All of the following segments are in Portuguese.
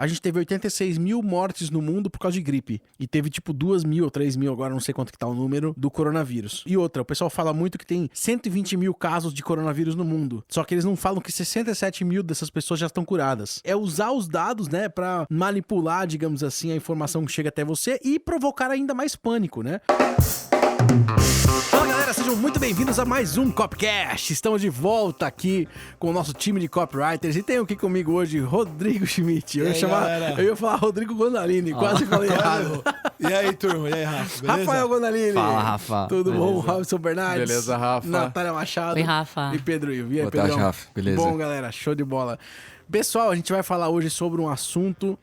a gente teve 86 mil mortes no mundo por causa de gripe. E teve tipo 2 mil ou 3 mil, agora não sei quanto que tá o número, do coronavírus. E outra, o pessoal fala muito que tem 120 mil casos de coronavírus no mundo. Só que eles não falam que 67 mil dessas pessoas já estão curadas. É usar os dados, né, pra manipular, digamos assim, a informação que chega até você e provocar ainda mais pânico, né? Fala galera, sejam muito bem-vindos a mais um Copcast. Estamos de volta aqui com o nosso time de copywriters e tenho aqui comigo hoje Rodrigo Schmidt. Eu ia falar Rodrigo Gondalini, quase falei errado. E aí, turma? E aí, Rafa? Beleza? Rafael Gondalini. Fala, Rafa. Tudo Beleza. bom? Robson Bernardes. Beleza, Rafa. Natália Machado. Oi, Rafa. E Pedro Ivo. E aí, Boa tarde, Pedrão? Rafa. Beleza. Bom, galera, show de bola. Pessoal, a gente vai falar hoje sobre um assunto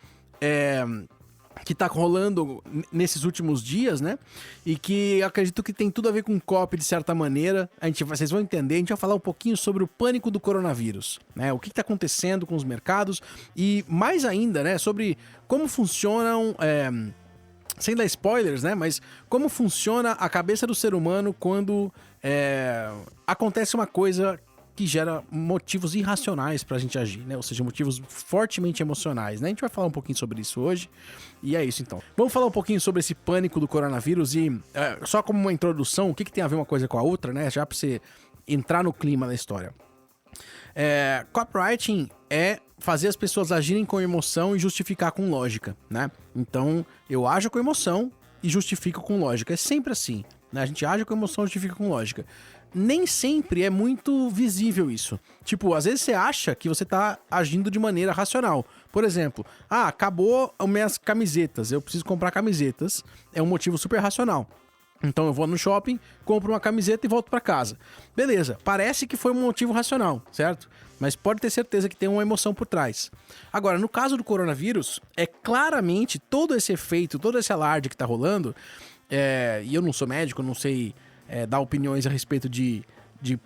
que tá rolando nesses últimos dias, né? E que eu acredito que tem tudo a ver com copy de certa maneira. Vocês vão entender, a gente vai falar um pouquinho sobre o pânico do coronavírus, né? O que tá acontecendo com os mercados e mais ainda, né, sobre como funcionam, sem dar spoilers, né? Mas como funciona a cabeça do ser humano quando acontece uma coisa que gera motivos irracionais pra gente agir, né? Ou seja, motivos fortemente emocionais, né? A gente vai falar um pouquinho sobre isso hoje. E é isso, então. Vamos falar um pouquinho sobre esse pânico do coronavírus e só como uma introdução, o que tem a ver uma coisa com a outra, né? Já pra você entrar no clima da história. Copywriting é fazer as pessoas agirem com emoção e justificar com lógica, né? Então, eu ajo com emoção e justifico com lógica. É sempre assim, né? A gente age com emoção e justifica com lógica. Nem sempre é muito visível isso. Tipo, às vezes você acha que você tá agindo de maneira racional. Por exemplo, acabou as minhas camisetas, eu preciso comprar camisetas. É um motivo super racional. Então eu vou no shopping, compro uma camiseta e volto pra casa. Beleza, parece que foi um motivo racional, certo? Mas pode ter certeza que tem uma emoção por trás. Agora, no caso do coronavírus, é claramente todo esse efeito, todo esse alarde que tá rolando, e eu não sou médico, não sei dar opiniões a respeito de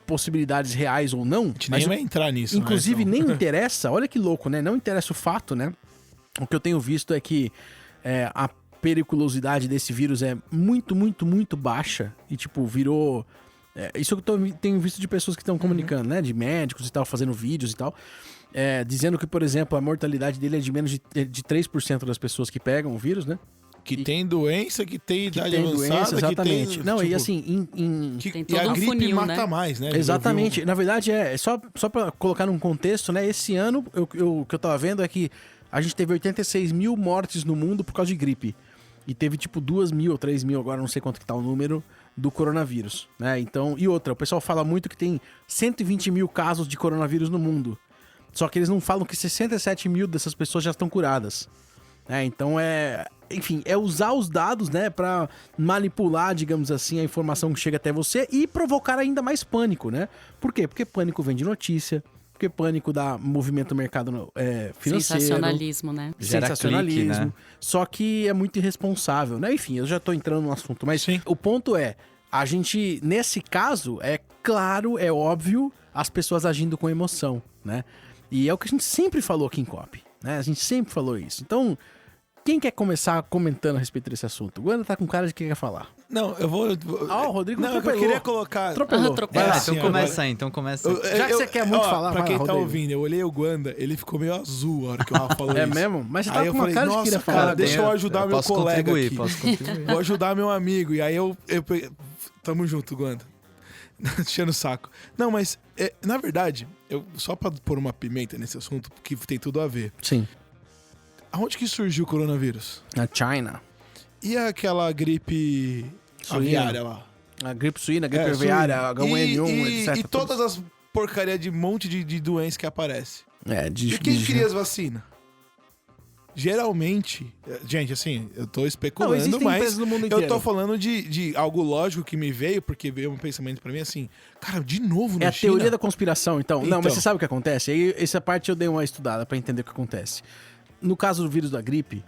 possibilidades reais ou não. A gente nem vai entrar nisso. Inclusive, né, então. nem interessa, olha que louco, né? Não interessa o fato, né? O que eu tenho visto é que a periculosidade desse vírus é muito, muito, muito baixa. E, tipo, virou... isso que eu tenho visto de pessoas que estão comunicando, né? De médicos e tal, fazendo vídeos e tal. Dizendo que, por exemplo, a mortalidade dele é de menos de 3% das pessoas que pegam o vírus, né? Que tem doença, que tem idade tem avançada, doença, exatamente. que tem... Não, tipo, e assim... Tem e todo a um gripe funil, mata né? mais, né? Exatamente. Na verdade, só pra colocar num contexto, né? Esse ano, o que eu tava vendo é que a gente teve 86 mil mortes no mundo por causa de gripe. E teve tipo 2 mil ou 3 mil, agora não sei quanto que tá o número, do coronavírus, né? Então, e outra, o pessoal fala muito que tem 120 mil casos de coronavírus no mundo. Só que eles não falam que 67 mil dessas pessoas já estão curadas. Então enfim, é usar os dados, né, pra manipular, digamos assim, a informação que chega até você e provocar ainda mais pânico, né? Por quê? Porque pânico vem de notícia, porque pânico dá movimento no mercado financeiro. Sensacionalismo, né? Gera Sensacionalismo. clique, né? Só que é muito irresponsável, né? Enfim, eu já tô entrando no assunto, mas Sim. o ponto a gente, nesse caso, é claro, é óbvio, as pessoas agindo com emoção, né? E é o que a gente sempre falou aqui em Copy, né? A gente sempre falou isso. Então, quem quer começar comentando a respeito desse assunto? O Guanda tá com cara de que quer falar. Não, eu vou... O Rodrigo não, atropelou. Eu queria colocar... Atropelou. Atropelou. Vai lá, assim, então agora- começa aí, então começa aí. Já que você quer muito falar, pra vai quem lá, tá Rodrigo. ouvindo, eu olhei o Guanda, ele ficou meio azul a hora que o Rafa falou É isso. mesmo? Mas você Aí tá eu com uma falei, cara de que nossa, queria cara, falar. deixa eu ajudar meu posso colega contribuir, aqui. posso contribuir. Vou ajudar meu amigo. E aí eu tamo junto, Guanda. Enchendo o saco. Não, mas, na verdade, só pra pôr uma pimenta nesse assunto, que tem tudo a ver. Sim. Aonde que surgiu o coronavírus? Na China. E aquela gripe Suína. aviária lá? A gripe suína, a gripe aviária, H1N1, etc. E todas as porcaria de monte de doenças que aparece. De E quem cria as vacinas? Geralmente, gente, assim, eu tô especulando, existem mas empresas no mundo eu inteiro. tô falando de algo lógico que me veio, porque veio um pensamento pra mim assim, cara, de novo na É a China? teoria da conspiração, então. Não, Então. mas você sabe o que acontece? Aí, essa parte eu dei uma estudada pra entender o que acontece. No caso do vírus da gripe,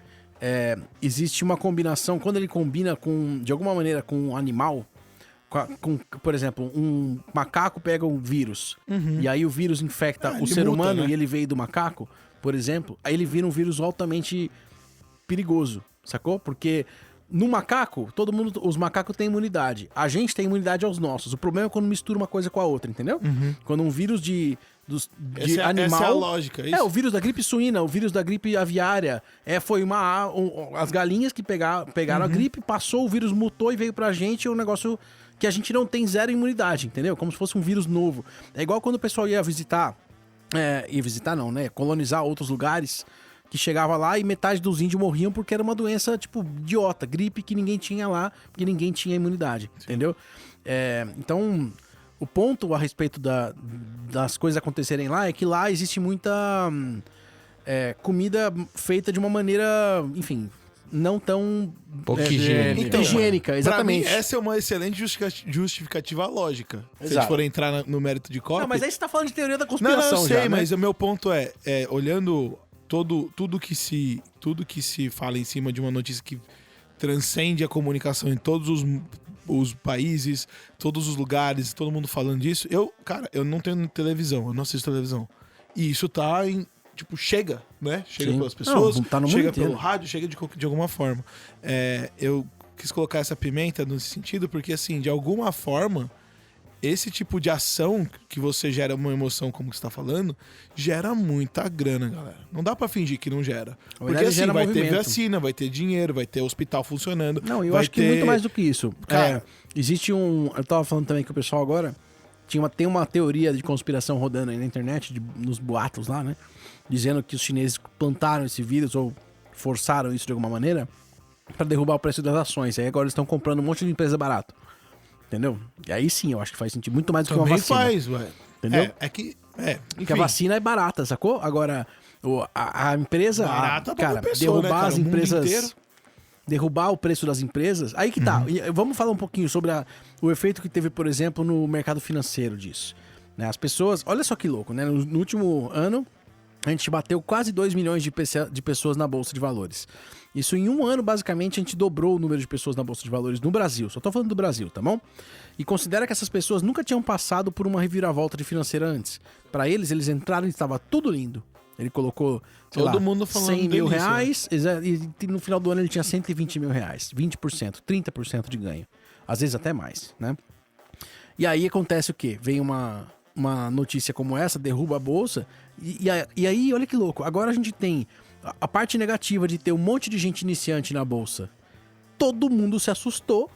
existe uma combinação, quando ele combina de alguma maneira com um animal, por exemplo, um macaco pega um vírus, e aí o vírus infecta o ele ser muta, humano, né? e ele veio do macaco, por exemplo, aí ele vira um vírus altamente perigoso, sacou? Porque no macaco, os macacos têm imunidade. A gente tem imunidade aos nossos. O problema é quando mistura uma coisa com a outra, entendeu? Quando um vírus de de Essa é a animal. lógica, é isso? O vírus da gripe suína, o vírus da gripe aviária. Foi as galinhas que pegaram a gripe, passou, o vírus mutou e veio pra gente, é um negócio que a gente não tem zero imunidade, entendeu? Como se fosse um vírus novo. É igual quando o pessoal ia visitar, colonizar outros lugares, que chegava lá e metade dos índios morriam porque era uma doença, tipo, idiota, gripe que ninguém tinha lá, porque ninguém tinha imunidade, entendeu? Então, o ponto a respeito das coisas acontecerem lá é que lá existe muita comida feita de uma maneira, enfim, não tão pouco higiênica. Higiênica, exatamente. Pra mim, essa é uma excelente justificativa lógica. Se a gente Exato. for entrar no mérito de cópia... Não, mas aí você tá falando de teoria da Não, conspiração eu sei, já, né? mas o meu ponto é olhando tudo que se fala em cima de uma notícia que transcende a comunicação em todos os países, todos os lugares, todo mundo falando disso. Eu não tenho televisão, eu não assisto televisão. E isso tá tipo, chega, né? Chega Sim. pelas pessoas, Não, tá no mundo chega inteiro. pelo rádio, chega de alguma forma. Eu quis colocar essa pimenta nesse sentido porque, assim, de alguma forma, esse tipo de ação que você gera uma emoção, como que você tá falando, gera muita grana, galera. Não dá pra fingir que não gera. Porque, verdade, assim, gera vai ter movimento. vacina, vai ter dinheiro, vai ter hospital funcionando. Não, eu vai acho que ter... muito mais do que isso. Cara, Existe um... Eu tava falando também que o pessoal agora tem uma teoria de conspiração rodando aí na internet, nos boatos lá, né? Dizendo que os chineses plantaram esse vírus ou forçaram isso de alguma maneira pra derrubar o preço das ações. Aí agora eles estão comprando um monte de empresa barato. Entendeu? E aí sim, eu acho que faz sentido. Muito mais do que uma também vacina. faz, ué. Entendeu? Enfim. Porque a vacina é barata, sacou? Agora, a empresa... Barata pra cara, uma pessoa, derrubar né, cara? as O mundo inteiro. empresas... Derrubar o preço das empresas... Aí que tá. E vamos falar um pouquinho sobre o efeito que teve, por exemplo, no mercado financeiro disso. Né? As pessoas... Olha só que louco, né? No último ano, a gente bateu quase 2 milhões de pessoas na Bolsa de Valores. Isso em um ano, basicamente, a gente dobrou o número de pessoas na Bolsa de Valores no Brasil. Só tô falando do Brasil, tá bom? E considera que essas pessoas nunca tinham passado por uma reviravolta de financeira antes. Pra eles entraram e estava tudo lindo. Ele colocou, sei Todo lá, mundo falando 100 mil delícia, reais, e no final do ano ele tinha 120 mil reais. 20%, 30% de ganho. Às vezes até mais, né? E aí acontece o quê? Vem uma notícia como essa, derruba a bolsa, e aí, olha que louco, agora a gente tem a parte negativa de ter um monte de gente iniciante na bolsa. Todo mundo se assustou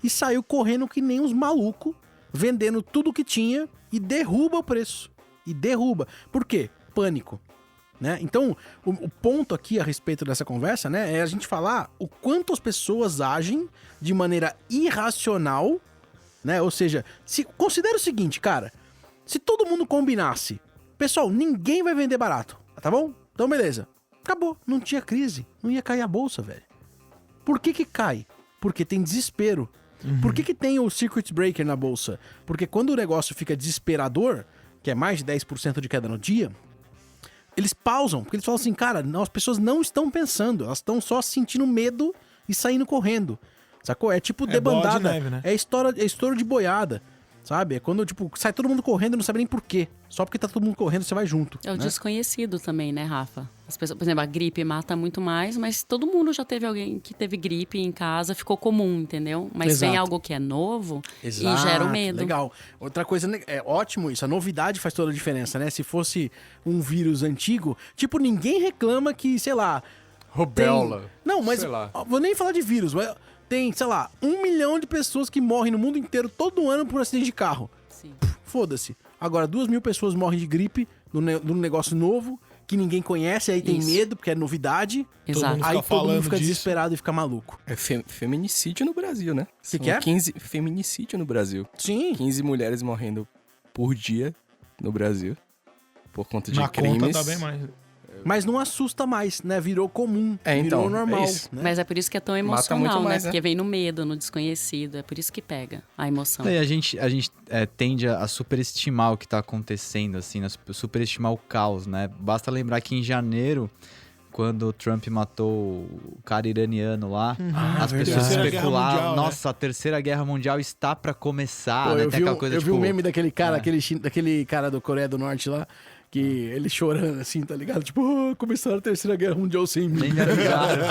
e saiu correndo que nem uns malucos, vendendo tudo que tinha e derruba o preço. E derruba. Por quê? Pânico. Né? Então, o ponto aqui a respeito dessa conversa, né, é a gente falar o quanto as pessoas agem de maneira irracional, né? Ou seja, considera o seguinte, cara, se todo mundo combinasse, pessoal, ninguém vai vender barato, tá bom? Então, beleza. Acabou, não tinha crise, não ia cair a bolsa, velho. Por que cai? Porque tem desespero. Por que tem o circuit breaker na bolsa? Porque quando o negócio fica desesperador, que é mais de 10% de queda no dia, eles pausam, porque eles falam assim, cara, não, as pessoas não estão pensando, elas estão só sentindo medo e saindo correndo, sacou? É tipo debandada, bola de neve, né? é estouro de boiada, sabe? É quando, tipo, sai todo mundo correndo e não sabe nem por quê. Só porque tá todo mundo correndo, você vai junto. É o né? desconhecido também, né, Rafa? As pessoas, por exemplo, a gripe mata muito mais, mas todo mundo já teve alguém que teve gripe em casa, ficou comum, entendeu? Mas Exato. vem algo que é novo e Exato, gera o medo. Legal. Outra coisa, é ótimo isso. A novidade faz toda a diferença, né? Se fosse um vírus antigo, tipo, ninguém reclama que, sei lá... Rubéola. Não, mas... Sei lá. Vou nem falar de vírus, mas tem, sei lá, 1 milhão de pessoas que morrem no mundo inteiro todo ano por acidente de carro. Sim. Foda-se. Agora, 2 mil pessoas morrem de gripe num negócio novo, que ninguém conhece, aí tem Isso. medo, porque é novidade. Exato. mundo Aí fica todo mundo falando fica disso. desesperado e fica maluco. É feminicídio no Brasil, né? Que é? 15 feminicídio no Brasil. Sim. 15 mulheres morrendo por dia no Brasil por conta de Na crimes. conta tá bem mais. Mas não assusta mais, né? Virou comum. Então, virou normal. é isso. né? Mas é por isso que é tão Mata muito emocional, mais, né? né? Porque vem no medo, no desconhecido. É por isso que pega a emoção. E a gente tende a superestimar o que tá acontecendo, assim, né? Superestimar o caos, né? Basta lembrar que em janeiro, quando o Trump matou o cara iraniano lá, as verdade. pessoas Terceira Guerra especulavam, Mundial, né? nossa, a Terceira Guerra Mundial está pra começar, Pô, né? eu Tem vi, aquela coisa, eu vi tipo... um meme daquele cara, É. daquele cara do Coreia do Norte lá, que ele chorando assim, tá ligado? Tipo, começaram a Terceira Guerra Mundial sem mim. Nem me avisaram.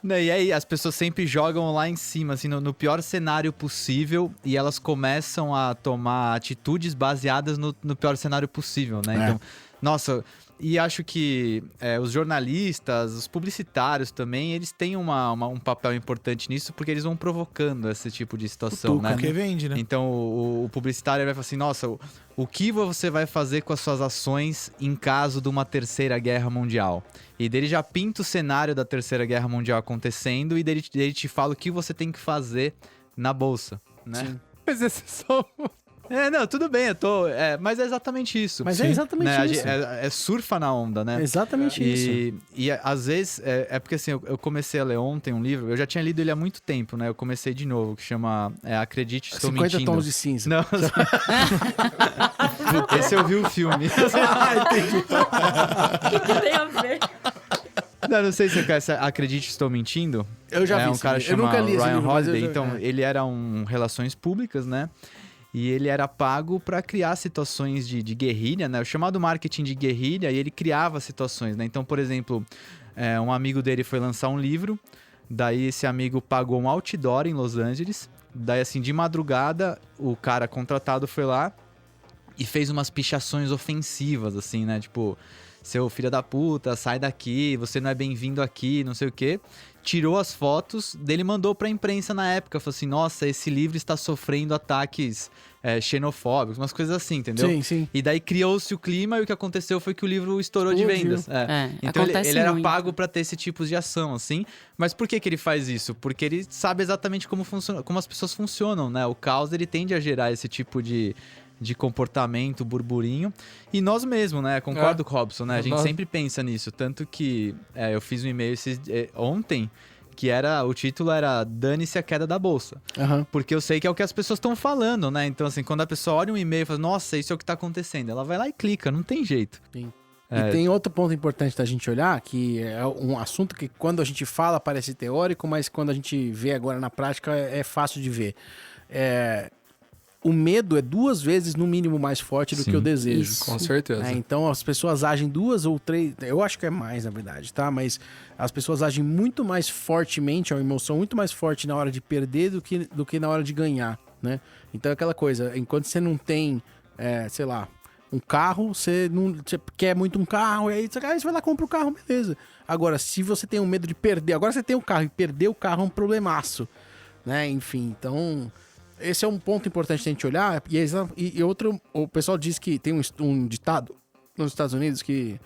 Né, e aí as pessoas sempre jogam lá em cima, assim, no pior cenário possível, e elas começam a tomar atitudes baseadas no pior cenário possível, né? Então, nossa, e acho que os jornalistas, os publicitários também, eles têm um papel importante nisso, porque eles vão provocando esse tipo de situação, né? Porque vende, né? Então o publicitário vai falar assim, nossa, o que você vai fazer com as suas ações em caso de uma terceira guerra mundial? E dele já pinta o cenário da terceira guerra mundial acontecendo e dele te fala o que você tem que fazer na bolsa, né? Sim. Mas esse é só... Não, tudo bem, mas é exatamente isso. Mas Sim, é exatamente né? isso. É surfa na onda, né? É exatamente isso. E às vezes, porque assim, eu comecei a ler ontem um livro, eu já tinha lido ele há muito tempo, né? Eu comecei de novo, que chama Acredite, Estou 50 Mentindo. tons de cinza. Não. Esse eu vi o filme. O que tem a ver? Não sei se você conhece Acredite, Estou Mentindo. Eu já vi um esse cara livro. Eu chamado nunca li esse Ryan livro, mas eu Holiday. já- Então, ele era um relações públicas, né? E ele era pago para criar situações de guerrilha, né? O chamado marketing de guerrilha, e ele criava situações, né? Então, por exemplo, um amigo dele foi lançar um livro, daí esse amigo pagou um outdoor em Los Angeles, daí assim, de madrugada, o cara contratado foi lá e fez umas pichações ofensivas, assim, né? Tipo, seu filho da puta, sai daqui, você não é bem-vindo aqui, não sei o quê. Tirou as fotos, dele mandou pra imprensa na época, falou assim, nossa, esse livro está sofrendo ataques xenofóbicos, umas coisas assim, entendeu? Sim, sim. E daí criou-se o clima e o que aconteceu foi que o livro estourou de Explodiu. vendas. Então acontece ele era muito. pago pra ter esse tipo de ação, assim. Mas por que ele faz isso? Porque ele sabe exatamente como funciona, como as pessoas funcionam, né? O caos, ele tende a gerar esse tipo de comportamento, burburinho. E nós mesmos, né? Concordo com o Robson, né? A gente Nós- sempre pensa nisso. Tanto que eu fiz um e-mail ontem, que o título era Dane-se a queda da bolsa. Aham. Porque eu sei que é o que as pessoas estão falando, né? Então, assim, quando a pessoa olha um e-mail e fala, nossa, isso é o que tá acontecendo, ela vai lá e clica, não tem jeito. Sim. É. E tem outro ponto importante da gente olhar, que é um assunto que quando a gente fala parece teórico, mas quando a gente vê agora na prática é fácil de ver. O medo é 2 vezes, no mínimo, mais forte do Sim. que o desejo. Com certeza. Então as pessoas agem 2 ou 3, eu acho que é mais na verdade, tá? Mas as pessoas agem muito mais fortemente, é uma emoção muito mais forte na hora de perder do que na hora de ganhar, né? Então é aquela coisa, enquanto você não tem, sei lá, um carro, você quer muito um carro, e aí você vai lá e compra o carro, beleza. Agora, se você tem um medo de perder, agora você tem o carro e perder o carro é um problemaço, né? Enfim, então... Esse é um ponto importante a gente olhar. E outro, o pessoal diz que tem um ditado nos Estados Unidos que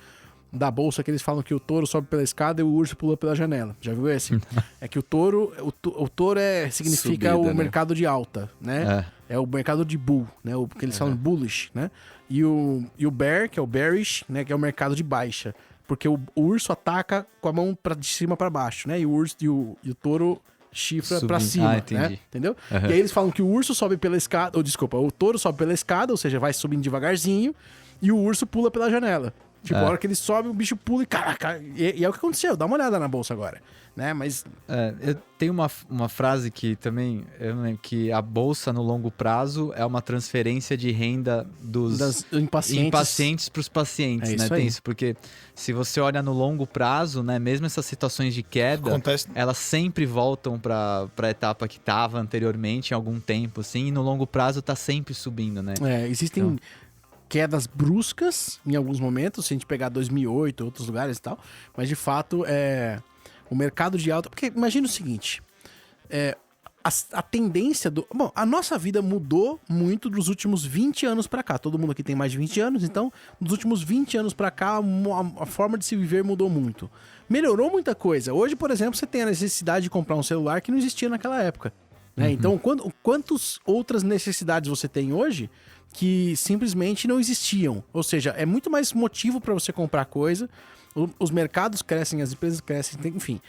da bolsa que eles falam que o touro sobe pela escada e o urso pula pela janela. Já viu esse? É que o touro significa Subida, o né? mercado de alta, né? É o mercado de bull, né? O que eles falam bullish, né? E o bear, que é o bearish, né? Que é o mercado de baixa. Porque o urso ataca com a mão de cima para baixo, né? E o touro chifra pra Subindo. cima, Entendi. né? Entendeu? Uhum. E aí eles falam que o urso sobe pela escada, o touro sobe pela escada, ou seja, vai subindo devagarzinho, e o urso pula pela janela. Tipo, a hora que ele sobe, o bicho pula e caraca. E é o que aconteceu, dá uma olhada na bolsa agora, né? Mas Eu tenho uma frase que também, eu não lembro, que a bolsa no longo prazo é uma transferência de renda dos das impacientes. para os pacientes, É né? isso Tem aí. isso, porque se você olha no longo prazo, né? Mesmo essas situações de queda, Acontece. elas sempre voltam para a etapa que estava anteriormente, em algum tempo, assim, e no longo prazo tá sempre subindo, né? Existem Então. quedas bruscas em alguns momentos, se a gente pegar 2008, outros lugares e tal, mas de fato o mercado de alta... Porque imagina o seguinte, a tendência do... Bom, a nossa vida mudou muito dos últimos 20 anos pra cá. Todo mundo aqui tem mais de 20 anos, então, dos últimos 20 anos pra cá, a forma de se viver mudou muito. Melhorou muita coisa. Hoje, por exemplo, você tem a necessidade de comprar um celular que não existia naquela época. Né? Então, quantas outras necessidades você tem hoje que simplesmente não existiam? Ou seja, é muito mais motivo para você comprar coisa, os mercados crescem, as empresas crescem, enfim.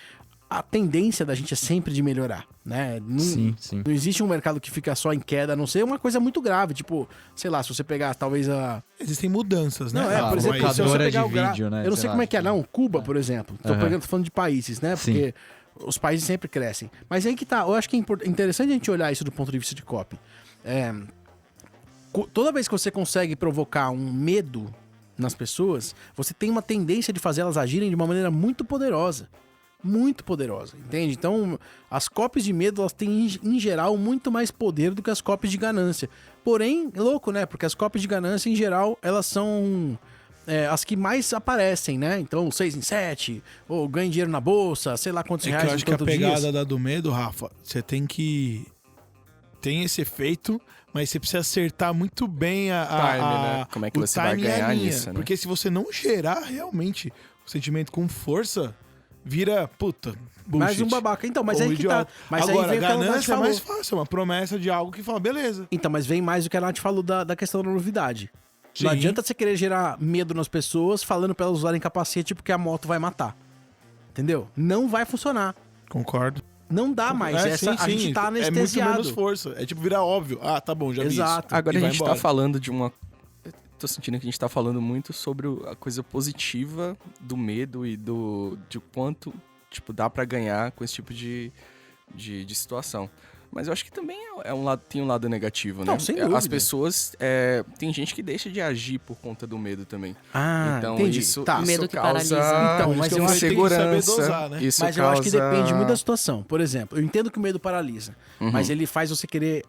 A tendência da gente é sempre de melhorar, né? Sim. Não existe um mercado que fica só em queda, a não ser uma coisa muito grave, tipo, sei lá, se você pegar talvez Existem mudanças, né? Não, por exemplo, se você locadora pegar de o vídeo, né? Eu não sei Sei como lá, é que é, não. Cuba, por exemplo. Tô falando de países, né? Sim. Porque os países sempre crescem. Mas aí que tá, eu acho que é interessante a gente olhar isso do ponto de vista de copy. Toda vez que você consegue provocar um medo nas pessoas, você tem uma tendência de fazer elas agirem de uma maneira muito poderosa. muito poderosa, entende? Então, as copies de medo, elas têm, em geral, muito mais poder do que as copies de ganância. Porém, é louco, né? Porque as copies de ganância, em geral, elas são as que mais aparecem, né? Então, 6 em 7, ou ganha dinheiro na bolsa, sei lá quantos É que reais eu em acho que a tantos pegada dias. da do medo, Rafa, você tem que... Tem esse efeito, mas você precisa acertar muito bem Time, né? Como é que o você vai time e a ganhar linha. nisso, né? Porque se você não gerar realmente o sentimento com força, vira, puta, bullshit. Mais um babaca. Então, mas Ou aí que idiota. tá. Mas Agora, aí vem o que a Nath ganância é falou. mais fácil, é uma promessa de algo que fala, beleza. Então, mas vem mais do que a Nath falou da questão da novidade. Sim. Não adianta você querer gerar medo nas pessoas falando pra elas usarem capacete porque a moto vai matar. Entendeu? Não vai funcionar. Concordo. Não dá mais. A gente tá É muito anestesiado. menos força. É tipo virar óbvio. Ah, tá bom, já vi Exato. isso. Agora E a vai gente embora. tá falando de uma... Tô sentindo que a gente tá falando muito sobre a coisa positiva do medo e de quanto, tipo, dá pra ganhar com esse tipo de situação. Mas eu acho que também tem um lado negativo, né? Não, sem dúvida. As pessoas... tem gente que deixa de agir por conta do medo também. Ah, Então entendi. isso, Tá. isso Medo que causa paralisa. Então, mas que eu acho que tem que saber insegurança. dosar, né? Isso Mas eu acho que causa- depende muito da situação. Por exemplo, eu entendo que o medo paralisa, Uhum. mas ele faz você querer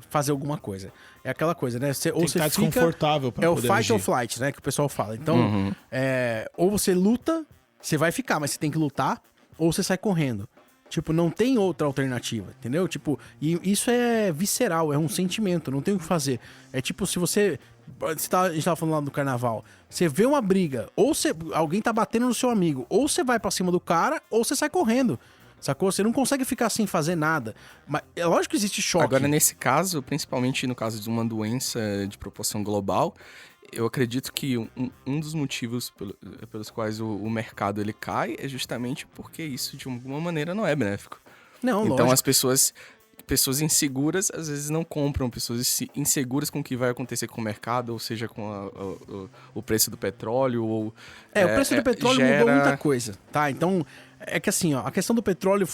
fazer alguma coisa. É aquela coisa, né? Ou Tem que você estar fica... desconfortável pra É o poder fight agir. or flight, né? Que o pessoal fala. Então, Uhum. ou você luta, você vai ficar, mas você tem que lutar, ou você sai correndo. Tipo, não tem outra alternativa, entendeu? Tipo, e isso é visceral, é um sentimento, não tem o que fazer. É tipo, se você... A gente tava falando lá do carnaval. Você vê uma briga, ou alguém tá batendo no seu amigo, ou você vai pra cima do cara, ou você sai correndo. Sacou? Você não consegue ficar sem fazer nada. Mas é lógico que existe choque. Agora, nesse caso, principalmente no caso de uma doença de proporção global, eu acredito que um dos motivos pelos quais o mercado ele cai é justamente porque isso, de alguma maneira, não é benéfico. Não, Então, lógico. as pessoas inseguras, às vezes, não compram. Pessoas inseguras com o que vai acontecer com o mercado, ou seja, com o preço do petróleo, ou... O preço do petróleo mudou muita coisa, tá? Então, é que assim, ó, a questão do petróleo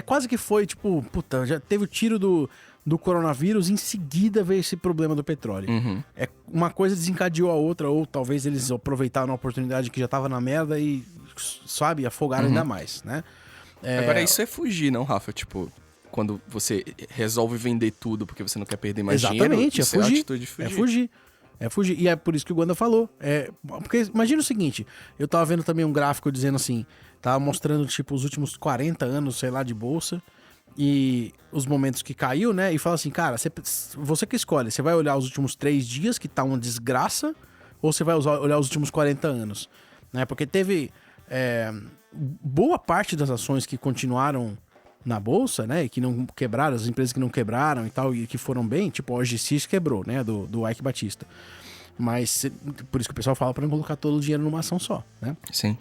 quase que foi, tipo, puta, já teve o tiro do coronavírus, em seguida veio esse problema do petróleo. Uhum. Uma coisa desencadeou a outra, ou talvez eles aproveitaram a oportunidade que já tava na merda e, sabe, afogaram ainda mais, né? Agora, isso é fugir, não, Rafa? Tipo, quando você resolve vender tudo porque você não quer perder mais dinheiro... Exatamente, isso é a atitude de fugir. É fugir. E é por isso que o Guanda falou. Porque imagina o seguinte, eu tava vendo também um gráfico dizendo assim, tava mostrando tipo os últimos 40 anos, sei lá, de bolsa, e os momentos que caiu, né? E fala assim, cara, você que escolhe, você vai olhar os últimos 3 dias, que tá uma desgraça, ou você vai olhar os últimos 40 anos, né? Porque teve boa parte das ações que continuaram na bolsa, né, e que não quebraram, as empresas que não quebraram e tal, e que foram bem, tipo a OGX quebrou, né, do Ike Batista. Mas por isso que o pessoal fala pra não colocar todo o dinheiro numa ação só, né? Sim.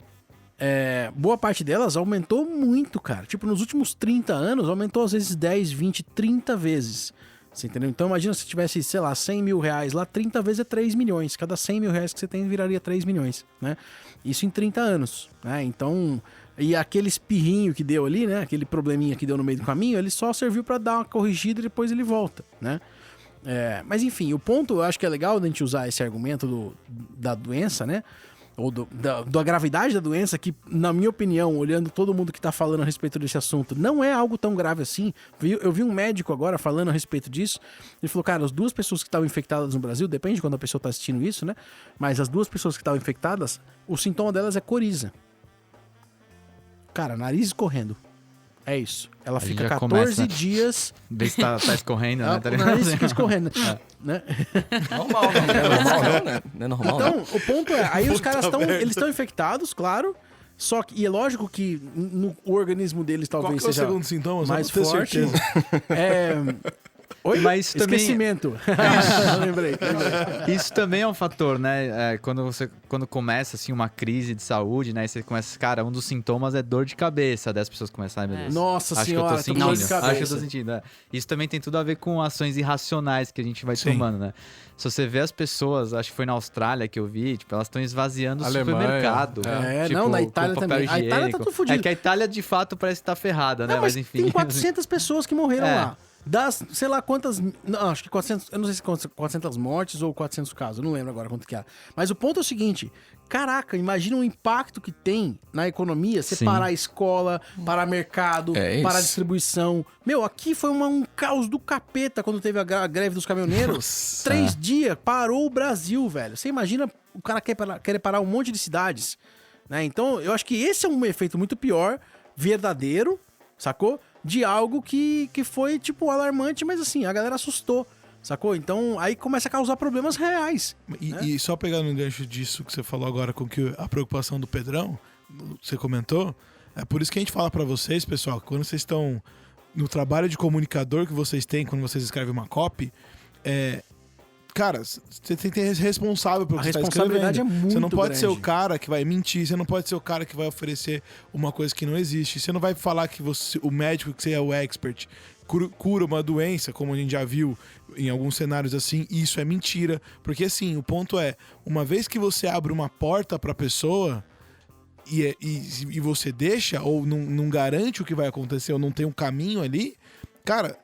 Boa parte delas aumentou muito, cara. Tipo, nos últimos 30 anos, aumentou às vezes 10, 20, 30 vezes. Você entendeu? Então imagina se tivesse, sei lá, 100 mil reais lá, 30 vezes é 3 milhões. Cada 100 mil reais que você tem viraria 3 milhões, né? Isso em 30 anos, né? Então... E aquele espirrinho que deu ali, né? Aquele probleminha que deu no meio do caminho, ele só serviu pra dar uma corrigida e depois ele volta, né? Mas enfim, o ponto, eu acho que é legal a gente usar esse argumento da doença, né? Ou da gravidade da doença, que, na minha opinião, olhando todo mundo que tá falando a respeito desse assunto, não é algo tão grave assim. Eu vi um médico agora falando a respeito disso. Ele falou, cara, as 2 pessoas que estavam infectadas no Brasil, depende de quando a pessoa tá assistindo isso, né? Mas as 2 pessoas que estavam infectadas, o sintoma delas é coriza. Cara, nariz escorrendo. É isso. Ela gente fica já 14 começa. dias. Vê se tá escorrendo, né? Tá O ligado? nariz fica escorrendo. Né? Normal, não é normal, não, né? Não é normal, não. Então, o ponto é, aí os caras estão infectados, claro. Só que, e é lógico que o organismo deles Qual talvez que é o seja segundo sintoma? Só mais pra ter forte. certeza. Oi? Mas também- Esquecimento. lembrei. Isso também é um fator, né? Quando começa assim uma crise de saúde, né? E você começa, cara, um dos sintomas é dor de cabeça. Daí as pessoas começam, ai meu Deus. Nossa Acho que eu senhora, tô tô sentindo. com dor de Acho que eu cabeça. tô sentindo. Isso também tem tudo a ver com ações irracionais que a gente vai Sim. tomando, né? Se você vê as pessoas, acho que foi na Austrália que eu vi, tipo, elas estão esvaziando o Alemanha, supermercado. não, na Itália com papel também. A Itália tá higiênico. tudo fudido. É que a Itália de fato parece estar ferrada, né? Não, mas enfim. tem 400 pessoas que morreram É. lá. das, sei lá quantas... Não, acho que 400... Eu não sei se 400 mortes ou 400 casos. Eu não lembro agora quanto que era. Mas o ponto é o seguinte... Caraca, imagina o impacto que tem na economia você Sim. parar a escola, parar mercado, É isso. parar a distribuição. Meu, aqui foi um caos do capeta quando teve a greve dos caminhoneiros. 3 dias, parou o Brasil, velho. Você imagina o cara querer parar um monte de cidades, né? Então, eu acho que esse é um efeito muito pior, verdadeiro, sacou? De algo que foi, tipo, alarmante, mas assim, a galera assustou. Sacou? Então, aí começa a causar problemas reais. E só pegando um gancho disso que você falou agora com que a preocupação do Pedrão, você comentou, é por isso que a gente fala pra vocês, pessoal, que quando vocês estão no trabalho de comunicador que vocês têm, quando vocês escrevem uma copy, cara, você tem que ter responsável pelo A que você está responsabilidade escrevendo. é muito Você não pode ser o grande. cara que vai mentir, você não pode ser o cara que vai oferecer uma coisa que não existe. Você não vai falar que o médico, que você é o expert, cura uma doença, como a gente já viu em alguns cenários assim, e isso é mentira. Porque assim, o ponto é, uma vez que você abre uma porta pra pessoa e você deixa, ou não garante o que vai acontecer, ou não tem um caminho ali, cara,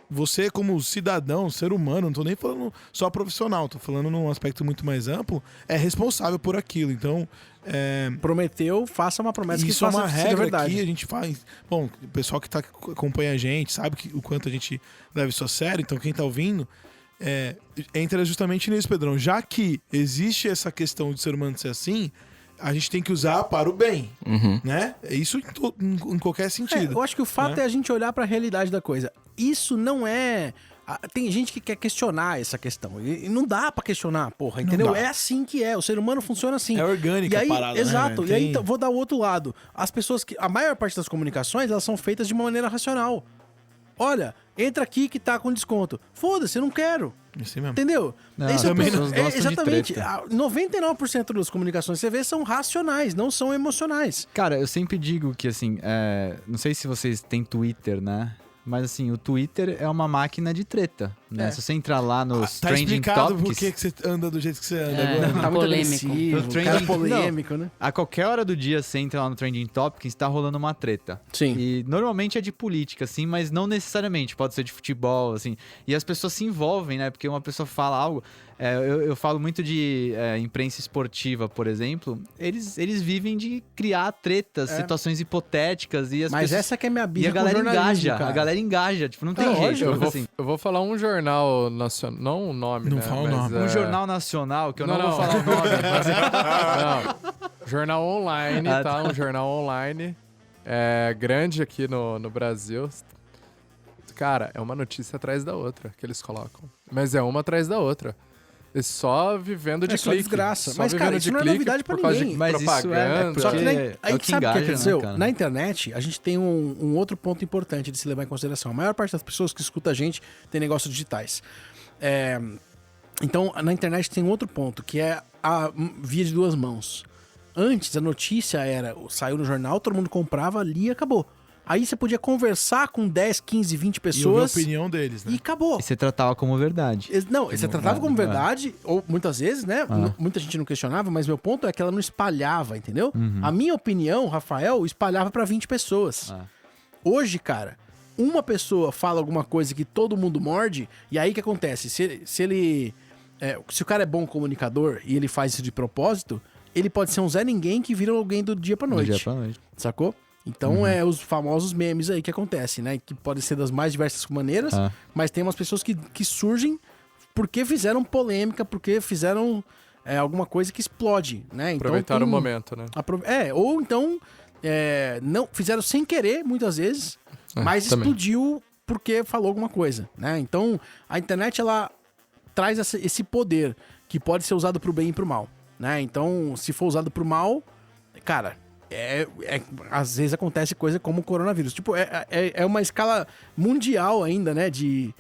você como cidadão, ser humano, não tô nem falando só profissional, tô falando num aspecto muito mais amplo, é responsável por aquilo. Então, Prometeu, faça uma promessa que isso é faça uma seja regra verdade. que a gente faz. Bom, o pessoal que acompanha a gente sabe o quanto a gente leva isso a sério, então quem tá ouvindo entra justamente nisso, Pedrão. Já que existe essa questão de ser humano ser assim, a gente tem que usar para o bem, né? Isso em qualquer sentido. Eu acho que o fato né? é a gente olhar pra realidade da coisa. Isso não é... Tem gente que quer questionar essa questão. E não dá pra questionar, porra, entendeu? dá. É assim que é. O ser humano funciona assim. É orgânica e aí, a parada, né, exato. velho? E aí, Tem- então, vou dar o outro lado. As pessoas que... A maior parte das comunicações, elas são feitas de uma maneira racional. Olha, entra aqui que tá com desconto. Foda-se, eu não quero. Assim mesmo. Entendeu? Não, Esse é o as problema. pessoas gostam de Exatamente. treta. 99% das comunicações que você vê são racionais, não são emocionais. Cara, eu sempre digo que, assim, não sei se vocês têm Twitter, né? Mas, assim, o Twitter é uma máquina de treta, né? É. Se você entrar lá nos Tá Trending explicado por Topics... que você anda do jeito que você anda É. agora. Tá muito Polêmico. agressivo, O cara trending- polêmico, né? A qualquer hora do dia você entra lá no Trending Topics, tá rolando uma treta. Sim. E normalmente é de política, assim, mas não necessariamente. Pode ser de futebol, assim. E as pessoas se envolvem, né? Porque uma pessoa fala algo... eu falo muito de imprensa esportiva, por exemplo. Eles vivem de criar tretas, situações hipotéticas e as Mas pessoas... essa que é minha E birra a galera com jornalismo, engaja, cara. a galera engaja, tipo, não tem jeito. lógico, tipo assim, Eu vou falar um jornal nacional, não o nome, Não né? fala o mas, nome. um jornal nacional, que eu não, Não, vou não. falar o nome, mas... Não, jornal online, Ah, tá? Um jornal online, grande aqui no Brasil. Cara, é uma notícia atrás da outra que eles colocam. Mas é uma atrás da outra. E só vivendo de É só clique. desgraça. Só Mas, cara, vivendo isso de não é clique novidade pra por causa ninguém. de Mas isso propaganda. Só que porque aí é o sabe o que que engaja, né, aconteceu? cara? Na internet, a gente tem um outro ponto importante de se levar em consideração. A maior parte das pessoas que escuta a gente tem negócios digitais. Então, na internet tem outro ponto, que é a via de duas mãos. Antes, a notícia saiu no jornal, todo mundo comprava, lia e acabou. Aí você podia conversar com 10, 15, 20 E ouvir a pessoas opinião deles, né? e acabou. E você tratava como verdade. Não, você tratava como verdade, ou muitas vezes, né? Muita gente não questionava, mas meu ponto é que ela não espalhava, entendeu? A minha opinião, Rafael, espalhava pra 20 pessoas. Hoje, cara, uma pessoa fala alguma coisa que todo mundo morde, e aí o que acontece? Se o cara é bom comunicador e ele faz isso de propósito, ele pode ser um Zé Ninguém que vira alguém do dia pra noite. Do dia pra noite. Sacou? Então é os famosos memes aí que acontecem, né? Que podem ser das mais diversas maneiras, mas tem umas pessoas que surgem porque fizeram polêmica, porque fizeram alguma coisa que explode, né? Então, Aproveitaram o momento, né? ou então não fizeram sem querer, muitas vezes, mas também. explodiu porque falou alguma coisa, né? Então a internet, ela traz esse poder que pode ser usado pro bem e pro mal, né? Então, se for usado pro mal, cara... às vezes acontece coisa como o coronavírus. Tipo, é uma escala mundial ainda, né? De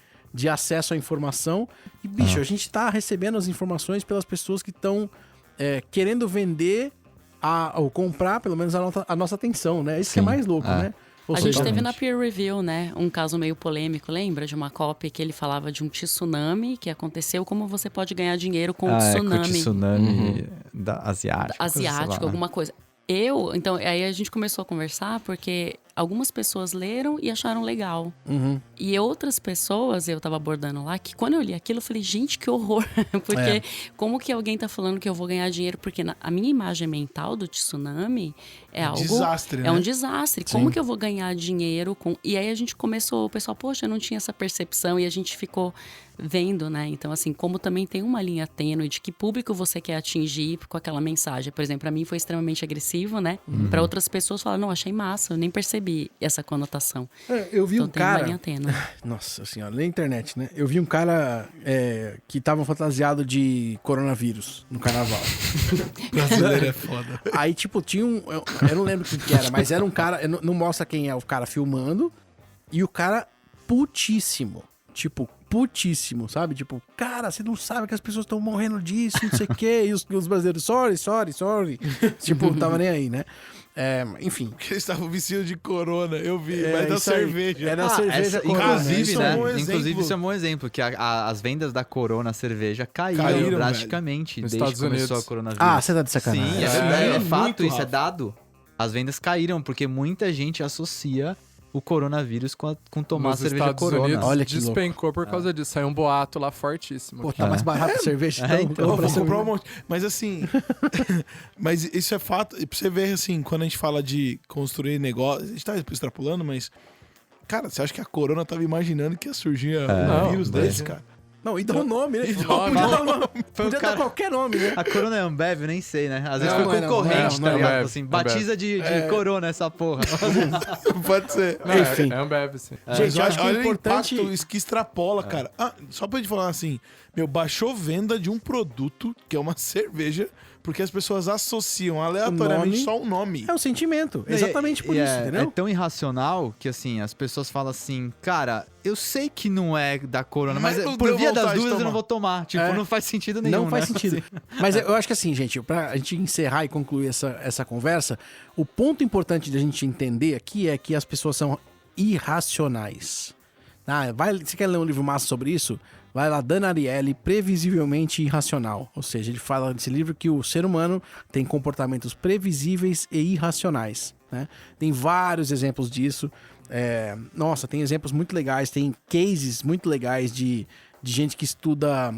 acesso à informação. E, bicho, a gente tá recebendo as informações pelas pessoas que estão querendo vender ou comprar, pelo menos, a nossa atenção, né? Isso que é Sim. mais louco, né? Ou A gente seja, teve na peer review, né, um caso meio polêmico, lembra? De uma copy que ele falava de um tsunami que aconteceu, como você pode ganhar dinheiro com o Com o tsunami tsunami asiático. asiático, alguma coisa. Então, aí a gente começou a conversar, porque algumas pessoas leram e acharam legal. Uhum. E outras pessoas, eu tava abordando lá, que quando eu li aquilo, eu falei, gente, que horror. Porque como que alguém tá falando que eu vou ganhar dinheiro? Porque a minha imagem mental do tsunami é algo... Desastre, né? É um desastre. Como que eu vou ganhar dinheiro com... E aí a gente começou, o pessoal, poxa, eu não tinha essa percepção. E a gente ficou vendo, né? Então, assim, como também tem uma linha tênue de que público você quer atingir com aquela mensagem. Por exemplo, pra mim foi extremamente agressivo, né? Pra outras pessoas falaram, não, achei massa, eu nem percebi essa conotação. Eu vi Então um tem uma cara... linha tênue. Nossa senhora, na internet, né? Eu vi um cara que tava fantasiado de coronavírus no carnaval. Brasileiro é foda. Aí, tipo, tinha um... Eu não lembro quem que era, mas era um cara... Não mostra quem é o cara filmando. E o cara putíssimo. Tipo, putíssimo, sabe? Tipo, cara, você não sabe que as pessoas estão morrendo disso, não sei o quê. E os brasileiros, sorry. Tipo, não tava nem aí, né? Enfim. Eles estavam vestidos de corona, eu vi, mas da isso aí. cerveja. Era cerveja corona. Inclusive, isso é né? um bom exemplo. Inclusive, isso é um bom exemplo, que as vendas da Corona cerveja caíram drasticamente Nos desde que Estados começou Unidos. a coronavírus. Ah, você tá de sacanagem. Sim, é verdade. É muito, fato, isso é Rafa. dado. As vendas caíram, porque muita gente associa o coronavírus com tomar Nos cerveja Estados Corona. Unidos Olha que despencou por causa disso. Saiu um boato lá fortíssimo. Pô, tá mais barato a cerveja, então. Eu vou comprar um monte. Mas assim, mas isso é fato. E pra você ver, assim, quando a gente fala de construir negócio, a gente tá extrapolando, mas, cara, você acha que a Corona tava imaginando que ia surgir um vírus desse, cara? Não, e dá um nome, né? Então, Podia dar um nome. Foi um Podia cara- dar qualquer nome, né? A Corona é Ambev, nem sei, né? Às vezes Não, foi não é concorrente, não, tá não, ligado? Ambev, Assim, Ambev. batiza de Corona essa porra. Pode ser. Não, Enfim. é Ambev, sim. Gente, eu acho que é olha importante... o impacto, isso que extrapola, cara. Só pra gente falar assim, baixou venda de um produto, que é uma cerveja, porque as pessoas associam aleatoriamente nome. só um nome. É um sentimento. Exatamente por E isso, é entendeu? tão irracional que, assim, as pessoas falam assim, cara, eu sei que não é da Corona, Mas mas não por deu via das vontade de dúvidas eu tomar. não vou tomar. Tipo, não faz sentido nenhum, Não faz né? sentido. Mas eu acho que assim, gente, pra gente encerrar e concluir essa conversa, o ponto importante da gente entender aqui é que as pessoas são irracionais. Você quer ler um livro massa sobre isso? Vai lá, Dan Ariely, Previsivelmente Irracional. Ou seja, ele fala nesse livro que o ser humano tem comportamentos previsíveis e irracionais, né? Tem vários exemplos disso. Nossa, tem exemplos muito legais, tem cases muito legais de gente que estuda...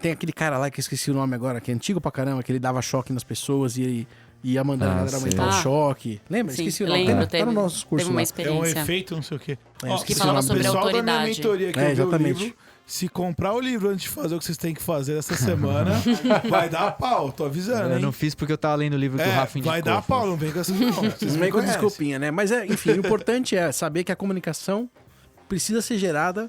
tem aquele cara lá que eu esqueci o nome agora, que é antigo pra caramba, que ele dava choque nas pessoas e ele ia mandando a galera sei. aumentar o choque. Lembra? Sim, esqueci o nome. lembro, Tá no nosso curso teve uma lá. É um experiência. efeito, não sei o quê. Que se falava o sobre pessoal da minha autoridade. mentoria que eu vi o Exatamente. livro, se comprar o livro antes de fazer o que vocês têm que fazer essa semana, vai dar pau, tô avisando, Eu hein? não fiz porque eu tava lendo o livro que o Rafa indicou. vai dar pau, não vem com essa não. Vocês Vocês me vêm com conhecem. desculpinha, né? Mas enfim, o importante é saber que a comunicação precisa ser gerada.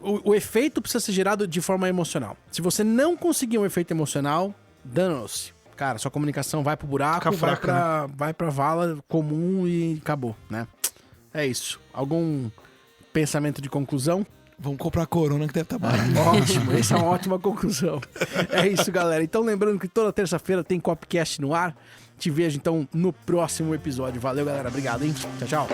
O efeito precisa ser gerado de forma emocional. Se você não conseguir um efeito emocional, danou-se. Cara, sua comunicação vai pro buraco, Fica fraca, vai pra vala comum e acabou, né? É isso. Algum pensamento de conclusão? Vamos comprar Corona que deve estar barato. Ótimo, essa é uma ótima conclusão. É isso, galera. Então, lembrando que toda terça-feira tem Copcast no ar. Te vejo, então, no próximo episódio. Valeu, galera. Obrigado, hein? Tchau, tchau.